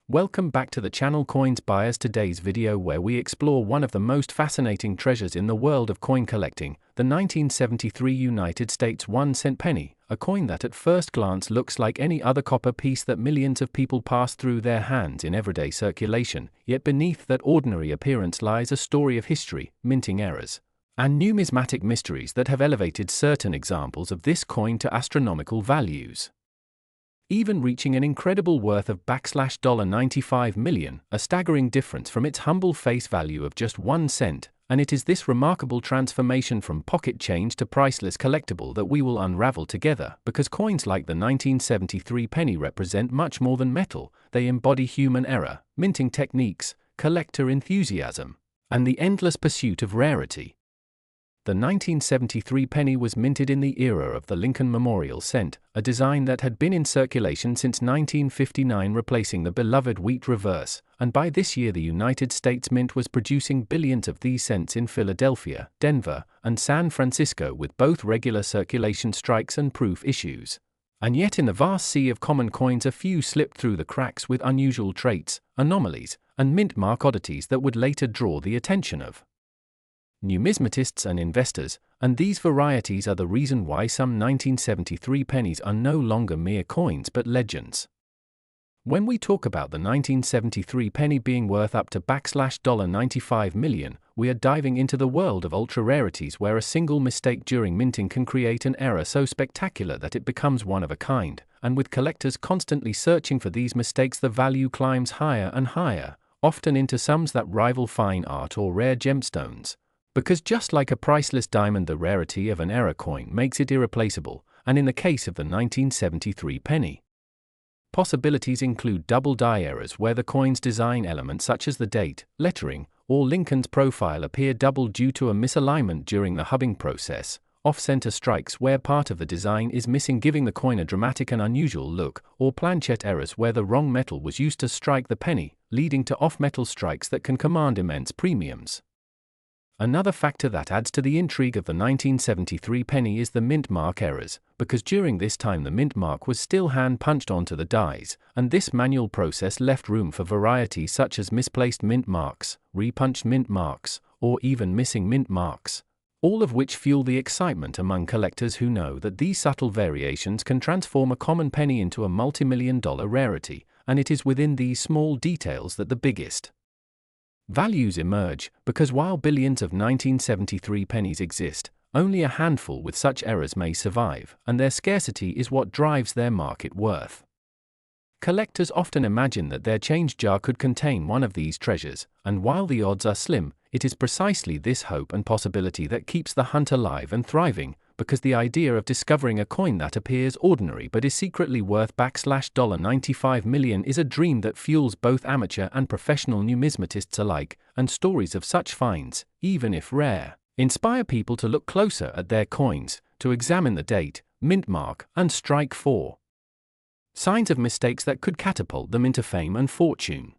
Welcome back to the channel Coins Buyers. Today's video where we explore one of the most fascinating treasures in the world of coin collecting, the 1973 United States 1-cent penny, a coin that at first glance looks like any other copper piece that millions of people pass through their hands in everyday circulation, yet beneath that ordinary appearance lies a story of history, minting errors, and numismatic mysteries that have elevated certain examples of this coin to astronomical values, even reaching an incredible worth of $95 million, a staggering difference from its humble face value of just 1 cent, and it is this remarkable transformation from pocket change to priceless collectible that we will unravel together, because coins like the 1973 penny represent much more than metal. They embody human error, minting techniques, collector enthusiasm, and the endless pursuit of rarity. The 1973 penny was minted in the era of the Lincoln Memorial Cent, a design that had been in circulation since 1959, replacing the beloved wheat reverse, and by this year the United States Mint was producing billions of these cents in Philadelphia, Denver, and San Francisco, with both regular circulation strikes and proof issues. And yet in the vast sea of common coins, a few slipped through the cracks with unusual traits, anomalies, and mint mark oddities that would later draw the attention of numismatists and investors, and these varieties are the reason why some 1973 pennies are no longer mere coins but legends. When we talk about the 1973 penny being worth up to $95 million, we are diving into the world of ultra-rarities where a single mistake during minting can create an error so spectacular that it becomes one of a kind, and with collectors constantly searching for these mistakes, the value climbs higher and higher, often into sums that rival fine art or rare gemstones. Because just like a priceless diamond, the rarity of an error coin makes it irreplaceable, and in the case of the 1973 penny, possibilities include double die errors where the coin's design elements such as the date, lettering, or Lincoln's profile appear double due to a misalignment during the hubbing process, off-center strikes where part of the design is missing giving the coin a dramatic and unusual look, or planchet errors where the wrong metal was used to strike the penny, leading to off-metal strikes that can command immense premiums. Another factor that adds to the intrigue of the 1973 penny is the mint mark errors, because during this time the mint mark was still hand-punched onto the dies, and this manual process left room for variety such as misplaced mint marks, repunched mint marks, or even missing mint marks, all of which fuel the excitement among collectors who know that these subtle variations can transform a common penny into a multi-million-dollar rarity, and it is within these small details that the biggest values emerge, because while billions of 1973 pennies exist, only a handful with such errors may survive, and their scarcity is what drives their market worth. Collectors often imagine that their change jar could contain one of these treasures, and while the odds are slim, it is precisely this hope and possibility that keeps the hunt alive and thriving, because the idea of discovering a coin that appears ordinary but is secretly worth $95 million is a dream that fuels both amateur and professional numismatists alike, and stories of such finds, even if rare, inspire people to look closer at their coins, to examine the date, mint mark, and strike for signs of mistakes that could catapult them into fame and fortune.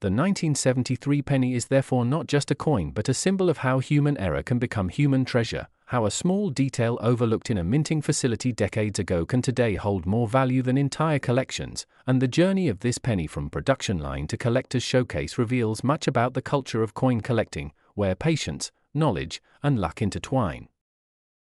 The 1973 penny is therefore not just a coin but a symbol of how human error can become human treasure, how a small detail overlooked in a minting facility decades ago can today hold more value than entire collections, and the journey of this penny from production line to collector's showcase reveals much about the culture of coin collecting, where patience, knowledge, and luck intertwine.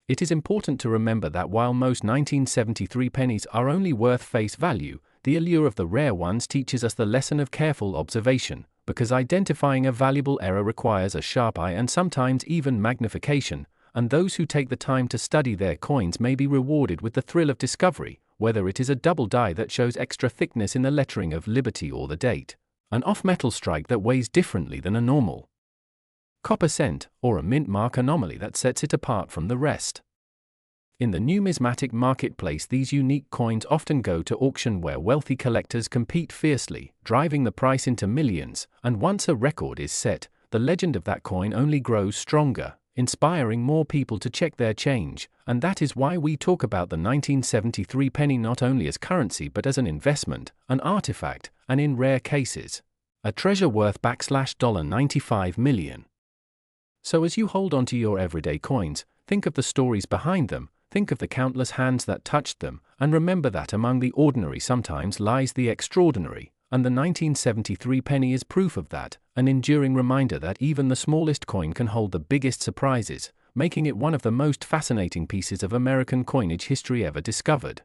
It is important to remember that while most 1973 pennies are only worth face value, the allure of the rare ones teaches us the lesson of careful observation, because identifying a valuable error requires a sharp eye and sometimes even magnification, and those who take the time to study their coins may be rewarded with the thrill of discovery, whether it is a double die that shows extra thickness in the lettering of Liberty or the date, an off-metal strike that weighs differently than a normal copper cent, or a mint mark anomaly that sets it apart from the rest. In the numismatic marketplace, these unique coins often go to auction where wealthy collectors compete fiercely, driving the price into millions, and once a record is set, the legend of that coin only grows stronger, inspiring more people to check their change, and that is why we talk about the 1973 penny not only as currency but as an investment, an artifact, and in rare cases, a treasure worth $95 million. So as you hold onto your everyday coins, think of the stories behind them, think of the countless hands that touched them, and remember that among the ordinary sometimes lies the extraordinary, and the 1973 penny is proof of that, an enduring reminder that even the smallest coin can hold the biggest surprises, making it one of the most fascinating pieces of American coinage history ever discovered.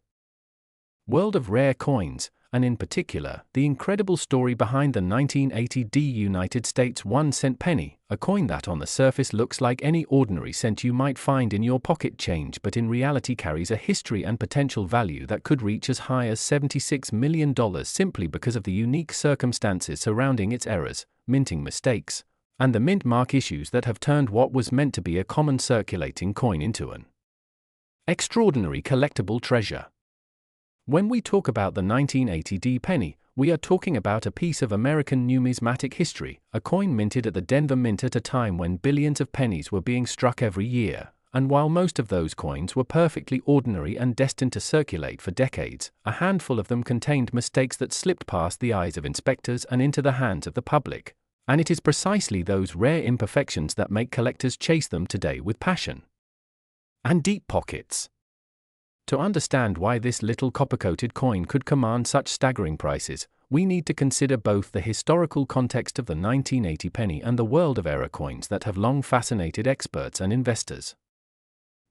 World of rare coins, and in particular, the incredible story behind the 1980 United States 1-cent penny, a coin that on the surface looks like any ordinary cent you might find in your pocket change but in reality carries a history and potential value that could reach as high as $76 million simply because of the unique circumstances surrounding its errors, minting mistakes, and the mint mark issues that have turned what was meant to be a common circulating coin into an extraordinary collectible treasure. When we talk about the 1980 penny, we are talking about a piece of American numismatic history, a coin minted at the Denver Mint at a time when billions of pennies were being struck every year, and while most of those coins were perfectly ordinary and destined to circulate for decades, a handful of them contained mistakes that slipped past the eyes of inspectors and into the hands of the public, and it is precisely those rare imperfections that make collectors chase them today with passion and deep pockets. To understand why this little copper-coated coin could command such staggering prices, we need to consider both the historical context of the 1980 penny and the world of error coins that have long fascinated experts and investors.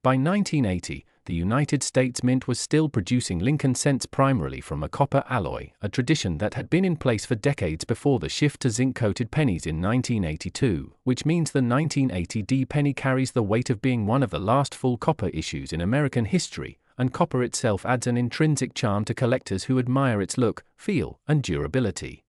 By 1980, the United States Mint was still producing Lincoln cents primarily from a copper alloy, a tradition that had been in place for decades before the shift to zinc-coated pennies in 1982, which means the 1980 penny carries the weight of being one of the last full copper issues in American history, and copper itself adds an intrinsic charm to collectors who admire its look, feel, and durability.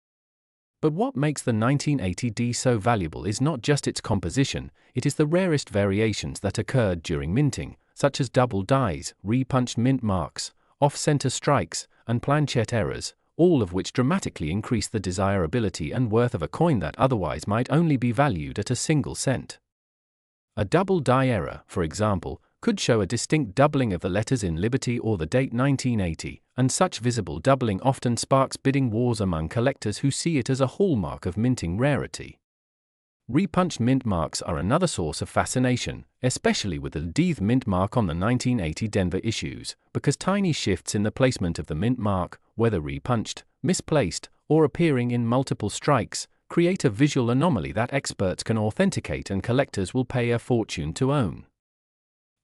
But what makes the 1980 so valuable is not just its composition, it is the rarest variations that occurred during minting, such as double dies, repunched mint marks, off-center strikes, and planchette errors, all of which dramatically increase the desirability and worth of a coin that otherwise might only be valued at a single cent. A double die error, for example, could show a distinct doubling of the letters in Liberty or the date 1980, and such visible doubling often sparks bidding wars among collectors who see it as a hallmark of minting rarity. Repunched mint marks are another source of fascination, especially with the Death mint mark on the 1980 Denver issues, because tiny shifts in the placement of the mint mark, whether repunched, misplaced, or appearing in multiple strikes, create a visual anomaly that experts can authenticate and collectors will pay a fortune to own.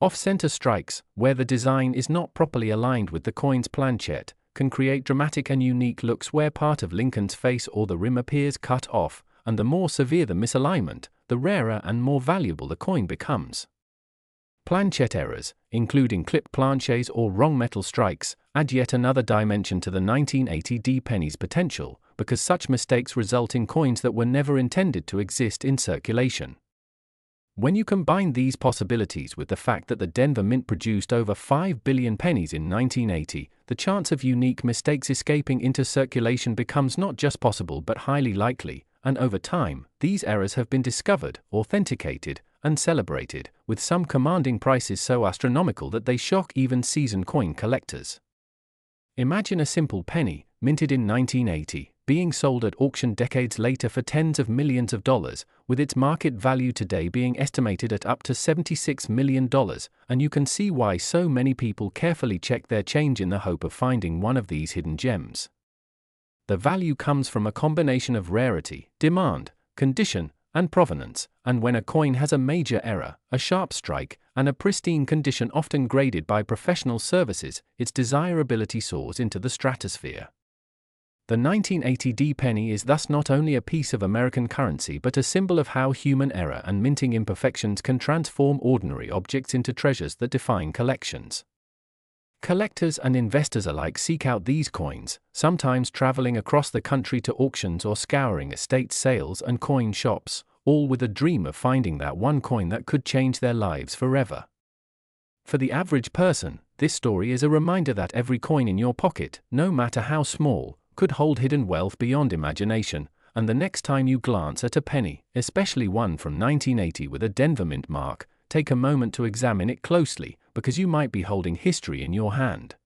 Off-center strikes, where the design is not properly aligned with the coin's planchette, can create dramatic and unique looks where part of Lincoln's face or the rim appears cut off, and the more severe the misalignment, the rarer and more valuable the coin becomes. Planchette errors, including clipped planches or wrong metal strikes, add yet another dimension to the 1980 penny's potential, because such mistakes result in coins that were never intended to exist in circulation. When you combine these possibilities with the fact that the Denver Mint produced over 5 billion pennies in 1980, the chance of unique mistakes escaping into circulation becomes not just possible but highly likely, and over time, these errors have been discovered, authenticated, and celebrated, with some commanding prices so astronomical that they shock even seasoned coin collectors. Imagine a simple penny, minted in 1980, being sold at auction decades later for tens of millions of dollars, with its market value today being estimated at up to $76 million, and you can see why so many people carefully check their change in the hope of finding one of these hidden gems. The value comes from a combination of rarity, demand, condition, and provenance, and when a coin has a major error, a sharp strike, and a pristine condition often graded by professional services, its desirability soars into the stratosphere. The 1980 penny is thus not only a piece of American currency but a symbol of how human error and minting imperfections can transform ordinary objects into treasures that define collections. Collectors and investors alike seek out these coins, sometimes traveling across the country to auctions or scouring estate sales and coin shops, all with a dream of finding that one coin that could change their lives forever. For the average person, this story is a reminder that every coin in your pocket, no matter how small, could hold hidden wealth beyond imagination, and the next time you glance at a penny, especially one from 1980 with a Denver Mint mark, take a moment to examine it closely, because you might be holding history in your hand.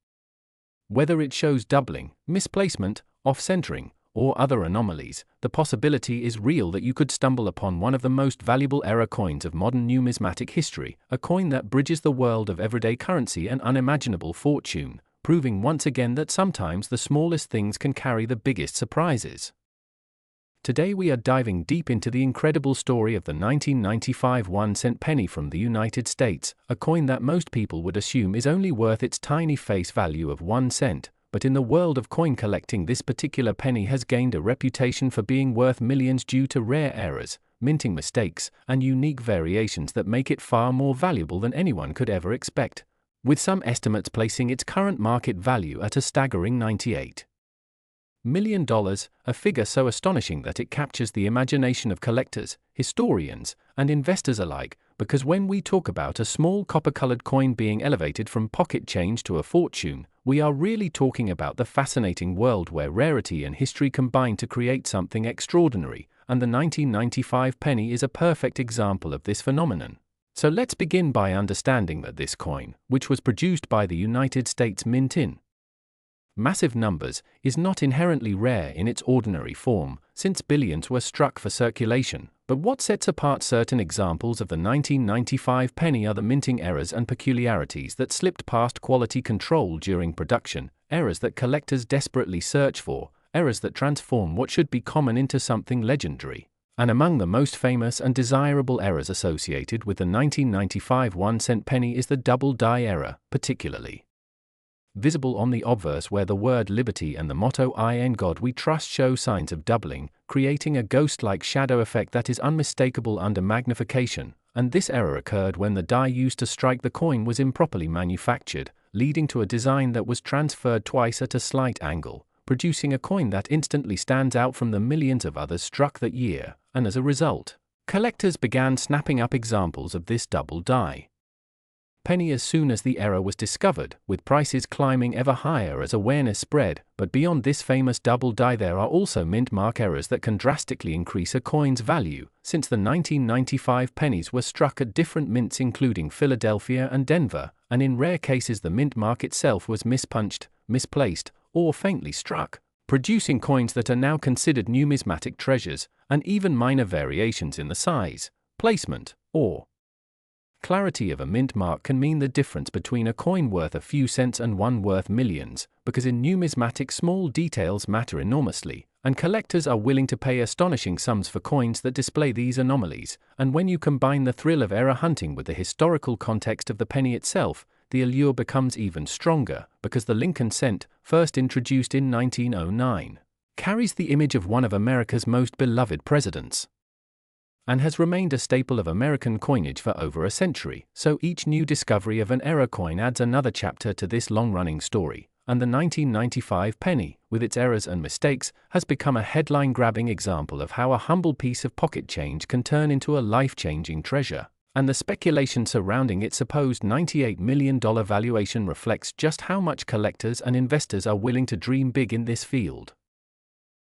Whether it shows doubling, misplacement, off-centering, or other anomalies, the possibility is real that you could stumble upon one of the most valuable error coins of modern numismatic history, a coin that bridges the world of everyday currency and unimaginable fortune, proving once again that sometimes the smallest things can carry the biggest surprises. Today we are diving deep into the incredible story of the 1995 1-cent penny from the United States, a coin that most people would assume is only worth its tiny face value of 1 cent, but in the world of coin collecting this particular penny has gained a reputation for being worth millions due to rare errors, minting mistakes, and unique variations that make it far more valuable than anyone could ever expect, with some estimates placing its current market value at a staggering $98 million, a figure so astonishing that it captures the imagination of collectors, historians, and investors alike, because when we talk about a small copper-colored coin being elevated from pocket change to a fortune, we are really talking about the fascinating world where rarity and history combine to create something extraordinary, and the 1995 penny is a perfect example of this phenomenon. So let's begin by understanding that this coin, which was produced by the United States Mint in massive numbers, is not inherently rare in its ordinary form, since billions were struck for circulation. But what sets apart certain examples of the 1995 penny are the minting errors and peculiarities that slipped past quality control during production, errors that collectors desperately search for, errors that transform what should be common into something legendary. And among the most famous and desirable errors associated with the 1995 1-cent penny is the double die error, particularly visible on the obverse where the word liberty and the motto "In God We Trust" show signs of doubling, creating a ghost-like shadow effect that is unmistakable under magnification, and this error occurred when the die used to strike the coin was improperly manufactured, leading to a design that was transferred twice at a slight angle, producing a coin that instantly stands out from the millions of others struck that year, and as a result, collectors began snapping up examples of this double die penny as soon as the error was discovered, with prices climbing ever higher as awareness spread. But beyond this famous double die, there are also mint mark errors that can drastically increase a coin's value, since the 1995 pennies were struck at different mints including Philadelphia and Denver, and in rare cases the mint mark itself was mispunched, misplaced, or faintly struck, producing coins that are now considered numismatic treasures, and even minor variations in the size, placement, or clarity of a mint mark can mean the difference between a coin worth a few cents and one worth millions, because in numismatics small details matter enormously, and collectors are willing to pay astonishing sums for coins that display these anomalies. And when you combine the thrill of error hunting with the historical context of the penny itself, the allure becomes even stronger, because the Lincoln cent, first introduced in 1909, carries the image of one of America's most beloved presidents, and has remained a staple of American coinage for over a century. So each new discovery of an error coin adds another chapter to this long-running story, and the 1995 penny, with its errors and mistakes, has become a headline-grabbing example of how a humble piece of pocket change can turn into a life-changing treasure. And the speculation surrounding its supposed $98 million valuation reflects just how much collectors and investors are willing to dream big in this field.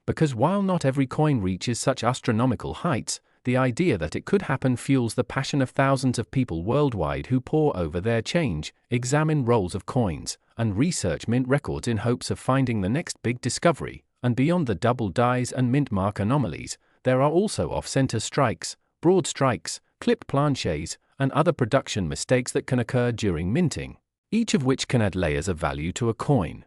Because while not every coin reaches such astronomical heights, the idea that it could happen fuels the passion of thousands of people worldwide who pore over their change, examine rolls of coins, and research mint records in hopes of finding the next big discovery. And beyond the double dies and mint mark anomalies, there are also off-center strikes, broad strikes, clipped planchets, and other production mistakes that can occur during minting, each of which can add layers of value to a coin.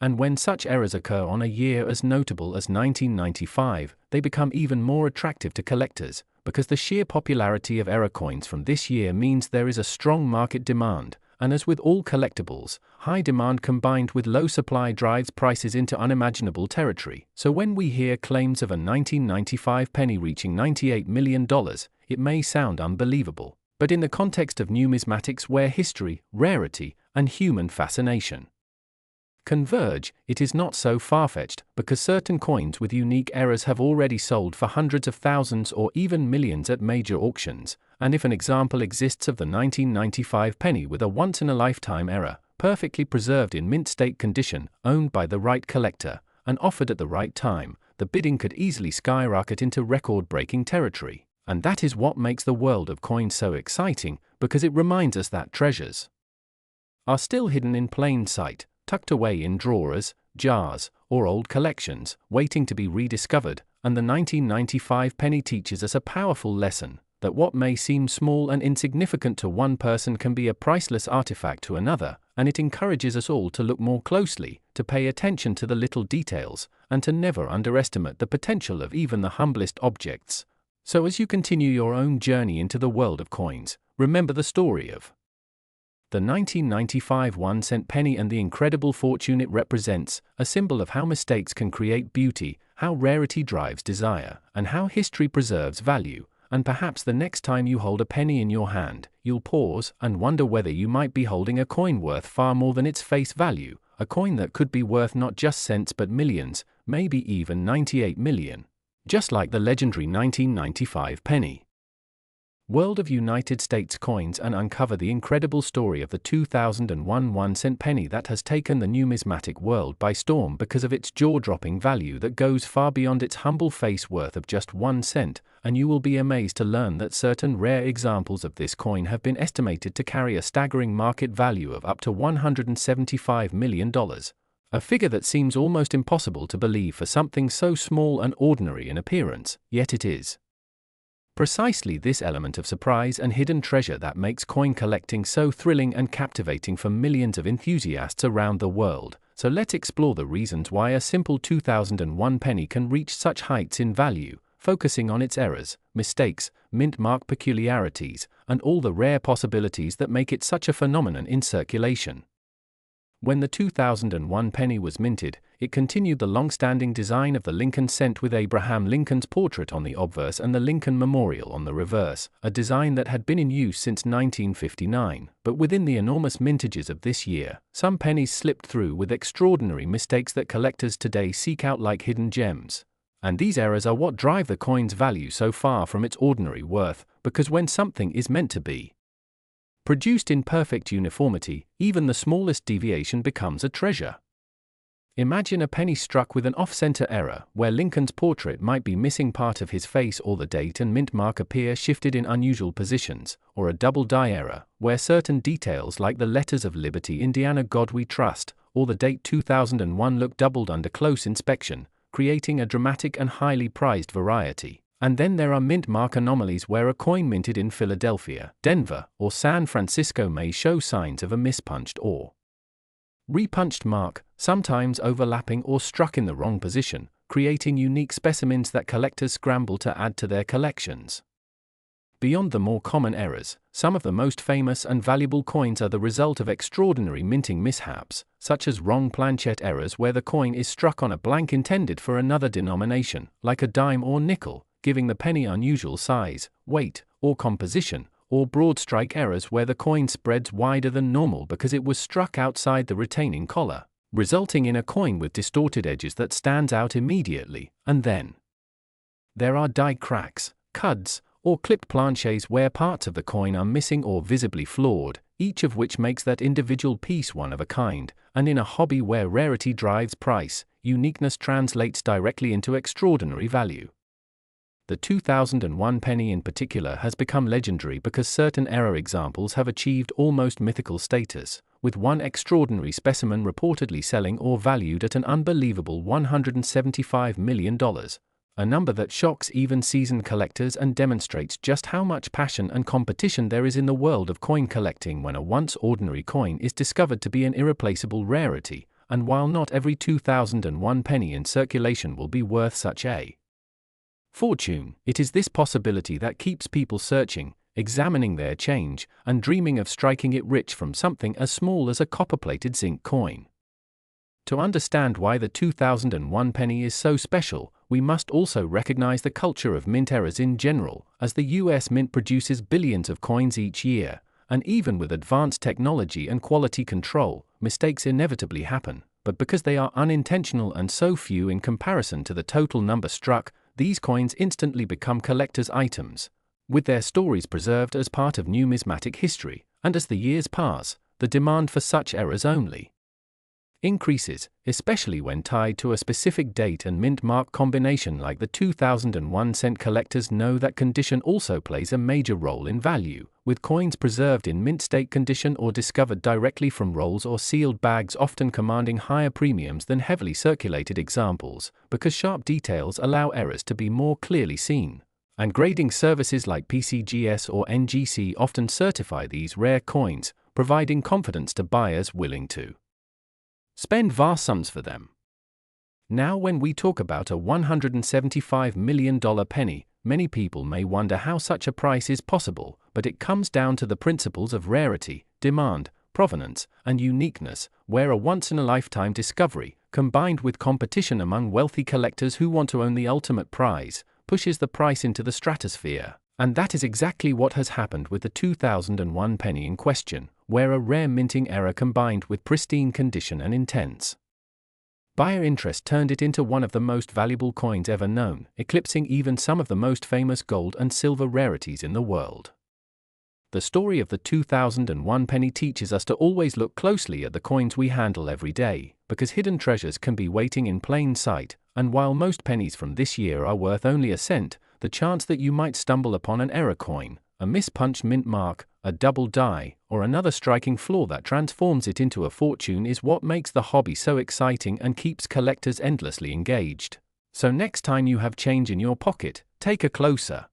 And when such errors occur on a year as notable as 1995, they become even more attractive to collectors, because the sheer popularity of error coins from this year means there is a strong market demand, and as with all collectibles, high demand combined with low supply drives prices into unimaginable territory. So when we hear claims of a 1995 penny reaching $98 million, it may sound unbelievable, but in the context of numismatics where history, rarity, and human fascination converge, it is not so far-fetched, because certain coins with unique errors have already sold for hundreds of thousands or even millions at major auctions. And if an example exists of the 1995 penny with a once-in-a-lifetime error, perfectly preserved in mint state condition, owned by the right collector, and offered at the right time, the bidding could easily skyrocket into record-breaking territory. And that is what makes the world of coins so exciting, because it reminds us that treasures are still hidden in plain sight, tucked away in drawers, jars, or old collections, waiting to be rediscovered. And the 1995 penny teaches us a powerful lesson, that what may seem small and insignificant to one person can be a priceless artifact to another, and it encourages us all to look more closely, to pay attention to the little details, and to never underestimate the potential of even the humblest objects. So as you continue your own journey into the world of coins, remember the story of the 1995 1-cent penny and the incredible fortune it represents, a symbol of how mistakes can create beauty, how rarity drives desire, and how history preserves value. And perhaps the next time you hold a penny in your hand, you'll pause and wonder whether you might be holding a coin worth far more than its face value, a coin that could be worth not just cents but millions, maybe even 98 million. Just like the legendary 1995 penny. World of United States coins, and uncover the incredible story of the 2001 1-cent penny that has taken the numismatic world by storm because of its jaw-dropping value that goes far beyond its humble face worth of just 1 cent, and you will be amazed to learn that certain rare examples of this coin have been estimated to carry a staggering market value of up to $175 million. A figure that seems almost impossible to believe for something so small and ordinary in appearance, yet it is. Precisely this element of surprise and hidden treasure that makes coin collecting so thrilling and captivating for millions of enthusiasts around the world. So let's explore the reasons why a simple 2001 penny can reach such heights in value, focusing on its errors, mistakes, mint mark peculiarities, and all the rare possibilities that make it such a phenomenon in circulation. When the 2001 penny was minted, it continued the long-standing design of the Lincoln cent with Abraham Lincoln's portrait on the obverse and the Lincoln Memorial on the reverse, a design that had been in use since 1959. But within the enormous mintages of this year, some pennies slipped through with extraordinary mistakes that collectors today seek out like hidden gems. And these errors are what drive the coin's value so far from its ordinary worth, because when something is meant to be produced in perfect uniformity, even the smallest deviation becomes a treasure. Imagine a penny struck with an off-center error, where Lincoln's portrait might be missing part of his face or the date and mint mark appear shifted in unusual positions, or a double die error, where certain details like the letters of Liberty Indiana God We Trust, or the date 2001 look doubled under close inspection, creating a dramatic and highly prized variety. And then there are mint mark anomalies where a coin minted in Philadelphia, Denver, or San Francisco may show signs of a mispunched or repunched mark, sometimes overlapping or struck in the wrong position, creating unique specimens that collectors scramble to add to their collections. Beyond the more common errors, some of the most famous and valuable coins are the result of extraordinary minting mishaps, such as wrong planchet errors where the coin is struck on a blank intended for another denomination, like a dime or nickel, giving the penny unusual size, weight, or composition, or broad strike errors where the coin spreads wider than normal because it was struck outside the retaining collar, resulting in a coin with distorted edges that stands out immediately. And then there are die cracks, cuds, or clipped planchets where parts of the coin are missing or visibly flawed, each of which makes that individual piece one of a kind, and in a hobby where rarity drives price, uniqueness translates directly into extraordinary value. The 2001 penny in particular has become legendary because certain error examples have achieved almost mythical status, with one extraordinary specimen reportedly selling or valued at an unbelievable $175 million, a number that shocks even seasoned collectors and demonstrates just how much passion and competition there is in the world of coin collecting when a once ordinary coin is discovered to be an irreplaceable rarity. And while not every 2001 penny in circulation will be worth such a fortune, it is this possibility that keeps people searching, examining their change, and dreaming of striking it rich from something as small as a copper-plated zinc coin. To understand why the 2001 penny is so special, we must also recognize the culture of mint errors in general, as the US Mint produces billions of coins each year, and even with advanced technology and quality control, mistakes inevitably happen, but because they are unintentional and so few in comparison to the total number struck, these coins instantly become collector's items, with their stories preserved as part of numismatic history, and as the years pass, the demand for such errors only increases, especially when tied to a specific date and mint mark combination like the 2001 cent. Collectors know that condition also plays a major role in value, with coins preserved in mint state condition or discovered directly from rolls or sealed bags often commanding higher premiums than heavily circulated examples, because sharp details allow errors to be more clearly seen. And grading services like PCGS or NGC often certify these rare coins, providing confidence to buyers willing to spend vast sums for them. Now, when we talk about a $175 million penny, many people may wonder how such a price is possible, but it comes down to the principles of rarity, demand, provenance, and uniqueness, where a once-in-a-lifetime discovery, combined with competition among wealthy collectors who want to own the ultimate prize, pushes the price into the stratosphere. And that is exactly what has happened with the 2001 penny in question, where a rare minting error combined with pristine condition and intense buyer interest turned it into one of the most valuable coins ever known, eclipsing even some of the most famous gold and silver rarities in the world. The story of the 2001 penny teaches us to always look closely at the coins we handle every day, because hidden treasures can be waiting in plain sight, and while most pennies from this year are worth only a cent, the chance that you might stumble upon an error coin, a mispunched mint mark, a double die, or another striking flaw that transforms it into a fortune is what makes the hobby so exciting and keeps collectors endlessly engaged. So next time you have change in your pocket, take a closer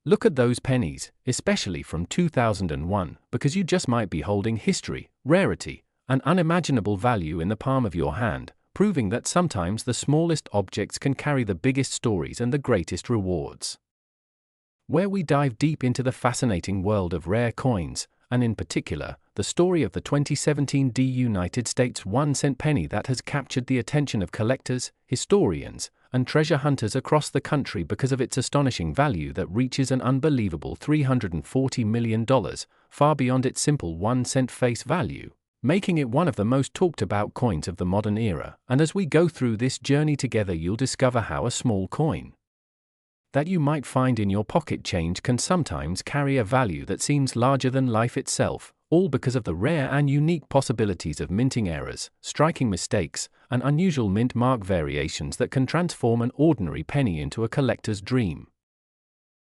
look at those pennies, especially from 2001, because you just might be holding history, rarity, and unimaginable value in the palm of your hand, proving that sometimes the smallest objects can carry the biggest stories and the greatest rewards. Where we dive deep into the fascinating world of rare coins, and in particular, the story of the 2017 United States 1-cent penny that has captured the attention of collectors, historians, and treasure hunters across the country because of its astonishing value that reaches an unbelievable $340 million, far beyond its simple 1-cent face value, making it one of the most talked about coins of the modern era. And as we go through this journey together, you'll discover how a small coin that you might find in your pocket change can sometimes carry a value that seems larger than life itself, all because of the rare and unique possibilities of minting errors, striking mistakes, and unusual mint mark variations that can transform an ordinary penny into a collector's dream.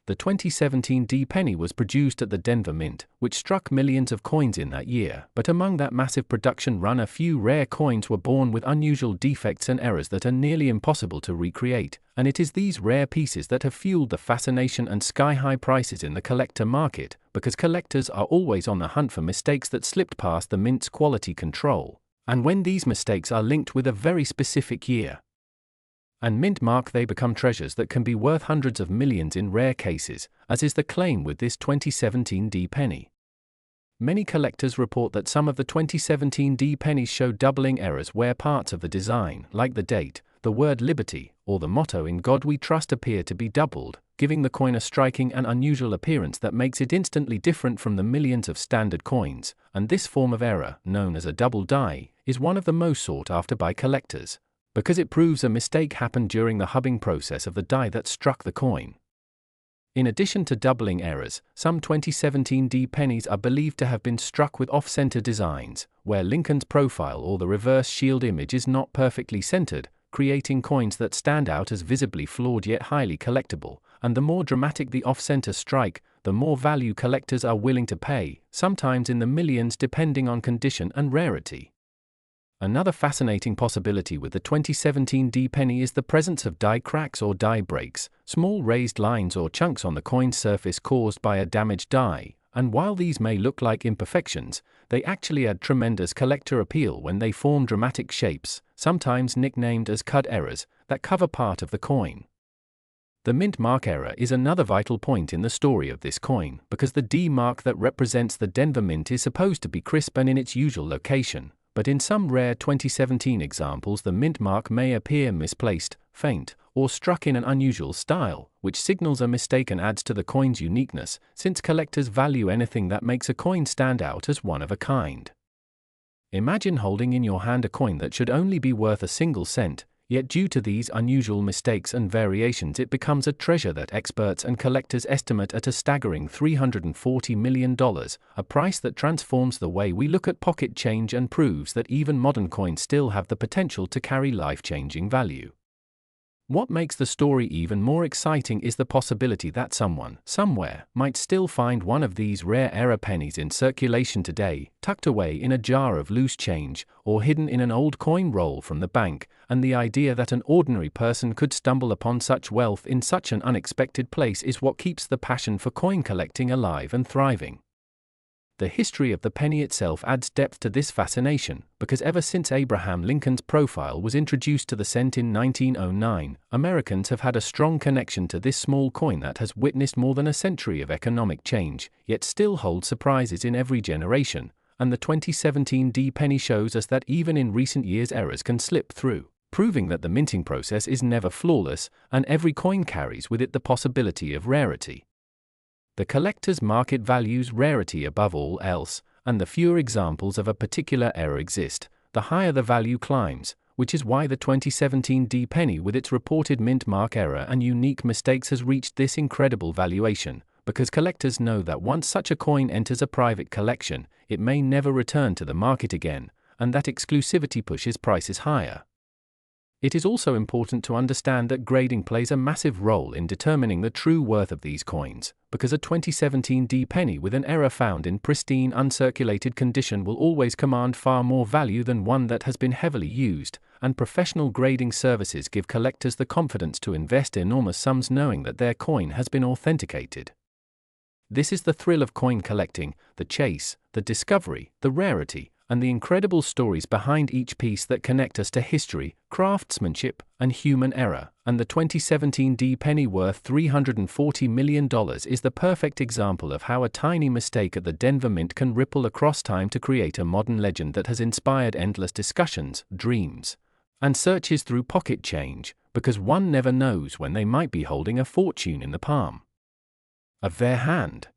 The 2017 penny was produced at the Denver Mint, which struck millions of coins in that year, but among that massive production run, a few rare coins were born with unusual defects and errors that are nearly impossible to recreate, and it is these rare pieces that have fueled the fascination and sky-high prices in the collector market, because collectors are always on the hunt for mistakes that slipped past the Mint's quality control, and when these mistakes are linked with a very specific year and mint mark, they become treasures that can be worth hundreds of millions in rare cases, as is the claim with this 2017 penny. Many collectors report that some of the 2017 pennies show doubling errors where parts of the design, like the date, the word liberty, or the motto "In God We Trust," appear to be doubled, giving the coin a striking and unusual appearance that makes it instantly different from the millions of standard coins, and this form of error, known as a double die, is one of the most sought after by collectors, because it proves a mistake happened during the hubbing process of the die that struck the coin. In addition to doubling errors, some 2017 pennies are believed to have been struck with off-center designs, where Lincoln's profile or the reverse shield image is not perfectly centered, creating coins that stand out as visibly flawed yet highly collectible, and the more dramatic the off-center strike, the more value collectors are willing to pay, sometimes in the millions depending on condition and rarity. Another fascinating possibility with the 2017 penny is the presence of die cracks or die breaks, small raised lines or chunks on the coin's surface caused by a damaged die, and while these may look like imperfections, they actually add tremendous collector appeal when they form dramatic shapes, sometimes nicknamed as cut errors, that cover part of the coin. The mint mark error is another vital point in the story of this coin, because the D mark that represents the Denver Mint is supposed to be crisp and in its usual location, but in some rare 2017 examples the mint mark may appear misplaced, faint, or struck in an unusual style, which signals a mistake and adds to the coin's uniqueness, since collectors value anything that makes a coin stand out as one of a kind. Imagine holding in your hand a coin that should only be worth a single cent, yet due to these unusual mistakes and variations it becomes a treasure that experts and collectors estimate at a staggering $340 million, a price that transforms the way we look at pocket change and proves that even modern coins still have the potential to carry life-changing value. What makes the story even more exciting is the possibility that someone, somewhere, might still find one of these rare era pennies in circulation today, tucked away in a jar of loose change, or hidden in an old coin roll from the bank, and the idea that an ordinary person could stumble upon such wealth in such an unexpected place is what keeps the passion for coin collecting alive and thriving. The history of the penny itself adds depth to this fascination, because ever since Abraham Lincoln's profile was introduced to the cent in 1909, Americans have had a strong connection to this small coin that has witnessed more than a century of economic change, yet still holds surprises in every generation, and the 2017 D penny shows us that even in recent years errors can slip through, proving that the minting process is never flawless, and every coin carries with it the possibility of rarity. The collector's market values rarity above all else, and the fewer examples of a particular error exist, the higher the value climbs, which is why the 2017 D penny with its reported mint mark error and unique mistakes has reached this incredible valuation, because collectors know that once such a coin enters a private collection, it may never return to the market again, and that exclusivity pushes prices higher. It is also important to understand that grading plays a massive role in determining the true worth of these coins, because a 2017 D penny with an error found in pristine uncirculated condition will always command far more value than one that has been heavily used, and professional grading services give collectors the confidence to invest enormous sums knowing that their coin has been authenticated. This is the thrill of coin collecting, the chase, the discovery, the rarity, and the incredible stories behind each piece that connect us to history, craftsmanship, and human error, and the 2017 D penny worth $340 million is the perfect example of how a tiny mistake at the Denver Mint can ripple across time to create a modern legend that has inspired endless discussions, dreams, and searches through pocket change, because one never knows when they might be holding a fortune in the palm of their hand.